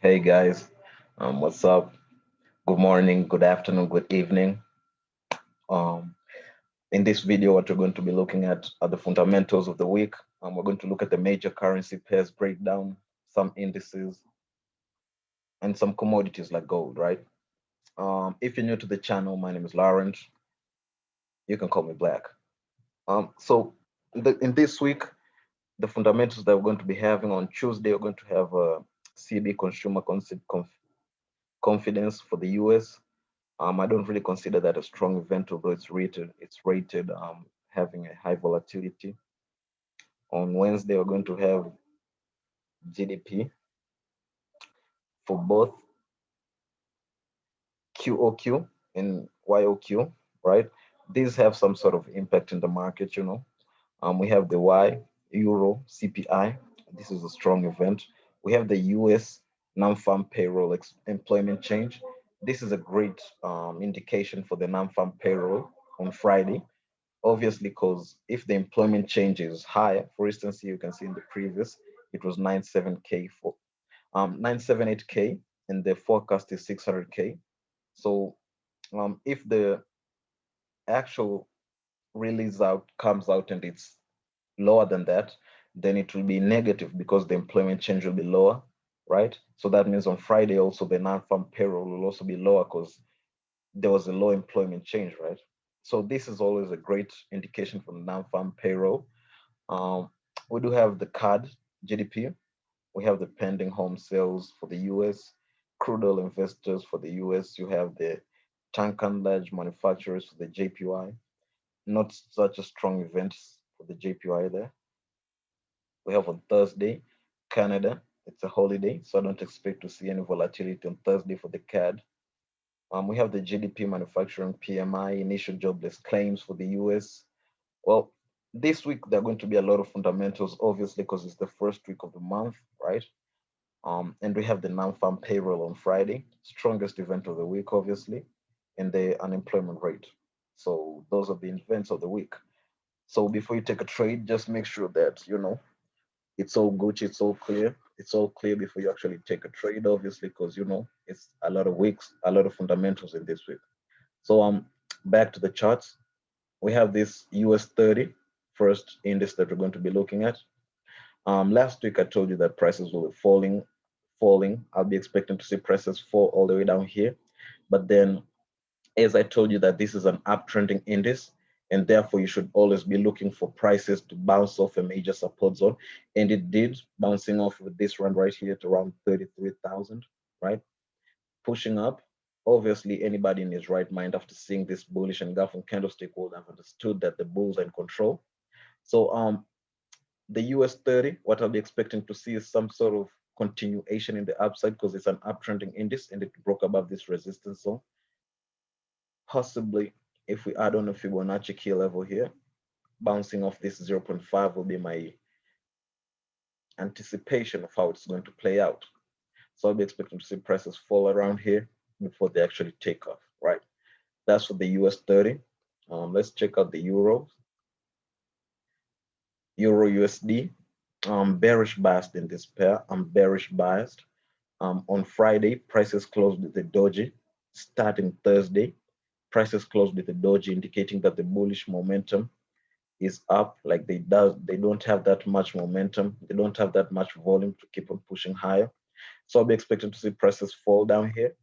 Hey guys, what's up? Good morning, good afternoon, good evening. Um, in this video, what we're going to be looking at are the fundamentals of the week. We're going to look at the major currency pairs breakdown, some indices, and some commodities like gold, right? If you're new to the channel, my name is Lawrence. You can call me Black. In this week, the fundamentals that we're going to be having on Tuesday, we're going to have CB consumer confidence for the US. I don't really consider that a strong event, although it's rated having a high volatility. On Wednesday, we're going to have GDP for both QOQ and YOQ, right? These have some sort of impact in the market. We have the Euro CPI. This is a strong event. We have the US non-farm payroll employment change. This is a great indication for the non-farm payroll on Friday. Obviously, because if the employment change is higher, for instance, you can see in the previous, it was 97K for 978K, and the forecast is 600K. So if the actual release out comes out and it's lower than that, then it will be negative because the employment change will be lower, right? So that means on Friday also the non-farm payroll will also be lower because there was a low employment change, right? So this is always a great indication for the non-farm payroll. We do have the CAD GDP. We have the pending home sales for the US, crude oil investors for the US. You have the tank and large manufacturers for the JPY. Not such a strong event for the JPY there. We have on Thursday, Canada. It's a holiday, so I don't expect to see any volatility on Thursday for the CAD. We have the GDP manufacturing PMI, initial jobless claims for the US. Well, this week there are going to be a lot of fundamentals, obviously, because it's the first week of the month, right? And we have the non-farm payroll on Friday, strongest event of the week, obviously, and the unemployment rate. So those are the events of the week. So before you take a trade, just make sure that it's all Gucci, it's all clear. It's all clear before you actually take a trade, obviously, because it's a lot of weeks, a lot of fundamentals in this week. So back to the charts. We have this US30 first index that we're going to be looking at. Last week I told you that prices will be falling. I'll be expecting to see prices fall all the way down here. But then, as I told you that this is an uptrending index, and therefore you should always be looking for prices to bounce off a major support zone. And it did, bouncing off with this run right here to around 33,000, right? Pushing up. Obviously, anybody in his right mind after seeing this bullish engulfing candlestick would have understood that the bulls are in control. So the US30, what I'll be expecting to see is some sort of continuation in the upside because it's an uptrending index and it broke above this resistance zone. Possibly, if we add on a Fibonacci key level here, bouncing off this 0.5 will be my anticipation of how it's going to play out. So I'll be expecting to see prices fall around here before they actually take off, right? That's for the US30. Let's check out the Euro USD. Bearish biased in this pair. I'm bearish biased. On Friday, prices closed with a doji. Starting Thursday, prices closed with a doji, indicating that the bullish momentum is up. Like they don't have that much momentum. They don't have that much volume to keep on pushing higher. So I'll be expecting to see prices fall down here.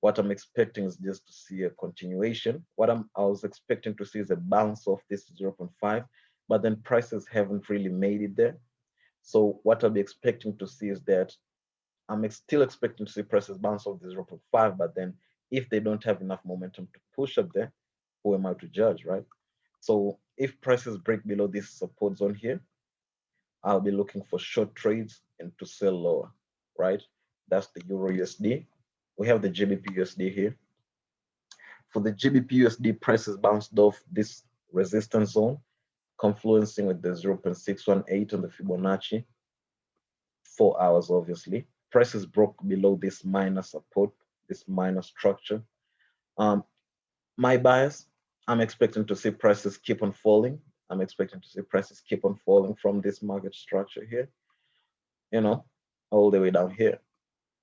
What I'm expecting is just to see a continuation. I was expecting to see is a bounce off this 0.5, but then prices haven't really made it there. So what I'll be expecting to see is that I'm still expecting to see prices bounce off the 0.5, but then if they don't have enough momentum to push up there, who am I to judge, right? So if prices break below this support zone here, I'll be looking for short trades and to sell lower, right? That's the Euro USD. We have the GBP USD here. For the GBP USD, prices bounced off this resistance zone, confluencing with the 0.618 on the Fibonacci. 4 hours, obviously. Prices broke below this minor support, this minor structure. My bias, I'm expecting to see prices keep on falling. I'm expecting to see prices keep on falling from this market structure here, all the way down here.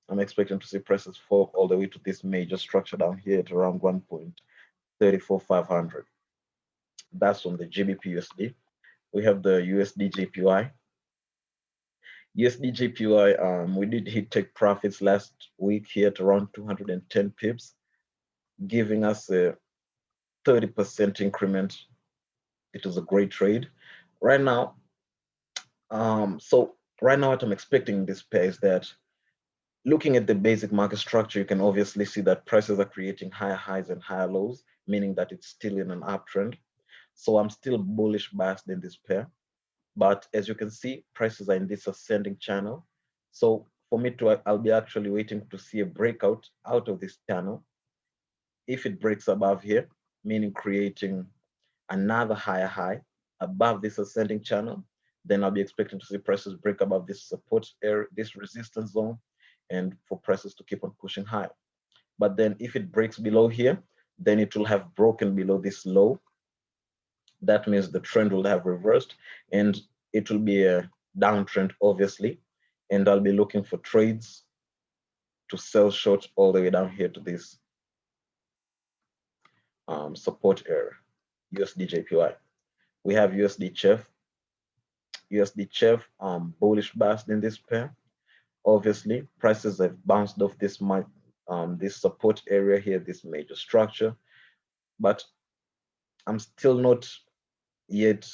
I'm expecting to see prices fall all the way to this major structure down here at around 1.34500. That's on the GBP USD. We have the USDJPY. USDJPY, we did hit take profits last week here at around 210 pips, giving us a 30% increment. It was a great trade. Right now, right now what I'm expecting in this pair is that looking at the basic market structure, you can obviously see that prices are creating higher highs and higher lows, meaning that it's still in an uptrend. So I'm still bullish biased in this pair. But as you can see, prices are in this ascending channel. So for me to, I'll be actually waiting to see a breakout out of this channel. If it breaks above here, meaning creating another higher high above this ascending channel, then I'll be expecting to see prices break above this support area, this resistance zone, and for prices to keep on pushing higher. But then if it breaks below here, then it will have broken below this low. That means the trend will have reversed and it will be a downtrend, obviously. And I'll be looking for trades to sell short all the way down here to this support area, USDJPY. We have Usdchf. Usdchf bullish biased in this pair. Obviously, prices have bounced off this this support area here, this major structure, but I'm still not yet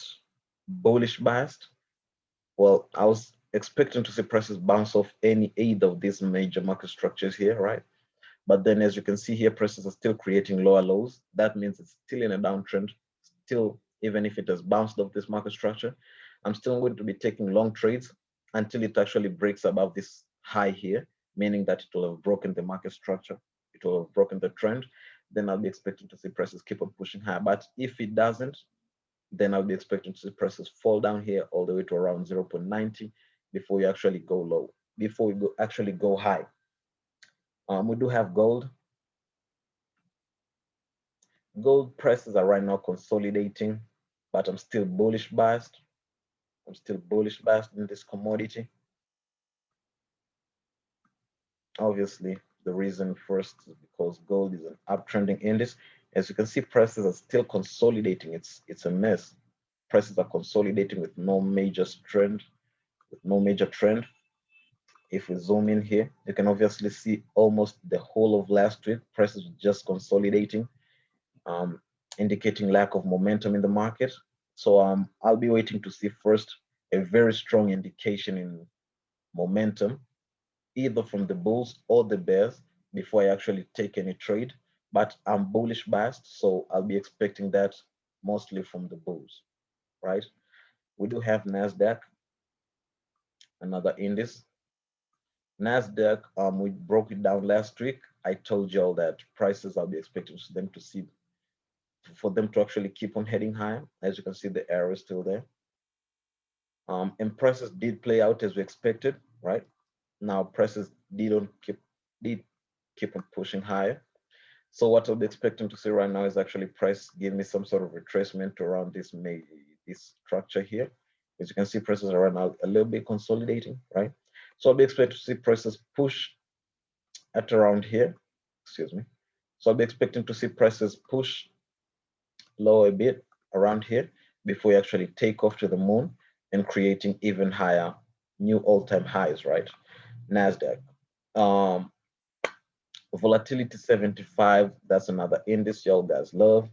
bullish biased. Well, I was expecting to see prices bounce off any either of these major market structures here, right? But then as you can see here, prices are still creating lower lows. That means it's still in a downtrend. Still, even if it has bounced off this market structure, I'm still going to be taking long trades until it actually breaks above this high here, meaning that it will have broken the market structure. It will have broken the trend. Then I'll be expecting to see prices keep on pushing higher. But if it doesn't, then I'll be expecting to see prices fall down here all the way to around 0.90 before we actually go low, before we actually go high. We do have gold. Gold prices are right now consolidating, but I'm still bullish biased. I'm still bullish biased in this commodity. Obviously, the reason first is because gold is an uptrending index. As you can see, prices are still consolidating. It's a mess. Prices are consolidating with no major trend, If we zoom in here, you can obviously see almost the whole of last week, prices were just consolidating, indicating lack of momentum in the market. So I'll be waiting to see first a very strong indication in momentum, either from the bulls or the bears, before I actually take any trade. But I'm bullish biased, so I'll be expecting that mostly from the bulls, right? We do have Nasdaq, another index. Nasdaq, we broke it down last week. I told y'all that prices I'll be expecting for them to actually keep on heading higher. As you can see, the arrow is still there. And prices did play out as we expected, right? Now prices did keep on pushing higher. So what I'll be expecting to see right now is actually price give me some sort of retracement around this structure here. As you can see, prices are right now a little bit consolidating, right? So I'll be expecting to see prices push at around here, excuse me. So I'll be expecting to see prices push lower a bit around here before we actually take off to the moon and creating even higher new all-time highs, right? Nasdaq. Volatility 75, that's another index y'all guys love.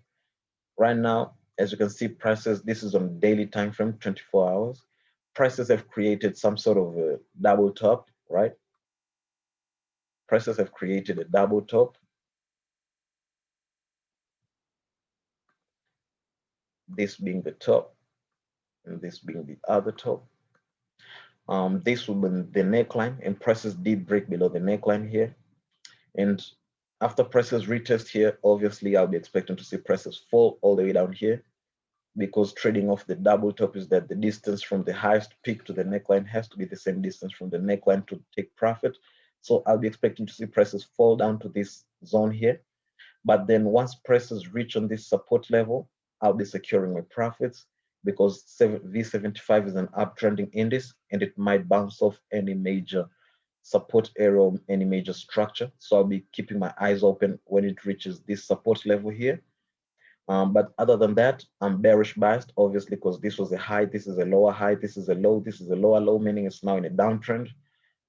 Right now, as you can see, prices, this is on daily time frame, 24 hours. Prices have created some sort of a double top, right? Prices have created a double top. This being the top, and this being the other top. This will be the neckline, and prices did break below the neckline here. And after prices retest here, obviously I'll be expecting to see prices fall all the way down here, because trading off the double top is that the distance from the highest peak to the neckline has to be the same distance from the neckline to take profit. So I'll be expecting to see prices fall down to this zone here. But then once prices reach on this support level, I'll be securing my profits, because V75 is an uptrending index and it might bounce off any major support area or any major structure. So I'll be keeping my eyes open when it reaches this support level here. But other than that, I'm bearish biased, obviously, because this was a high, this is a lower high, this is a low, this is a lower low, meaning it's now in a downtrend.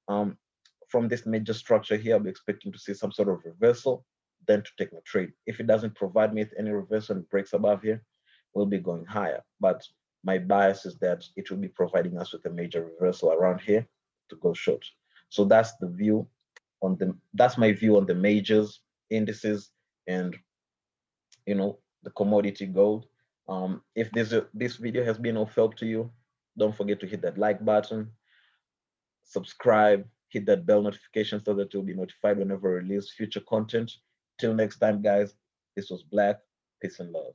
From this major structure here, I'll be expecting to see some sort of reversal, then to take my trade. If it doesn't provide me with any reversal and breaks above here, we'll be going higher. But my bias is that it will be providing us with a major reversal around here to go short. So that's the view on that's my view on the majors, indices, and the commodity gold. If this video has been of help to you, don't forget to hit that like button, subscribe, hit that bell notification so that you'll be notified whenever I release future content. Till next time, guys, this was Black. Peace and love.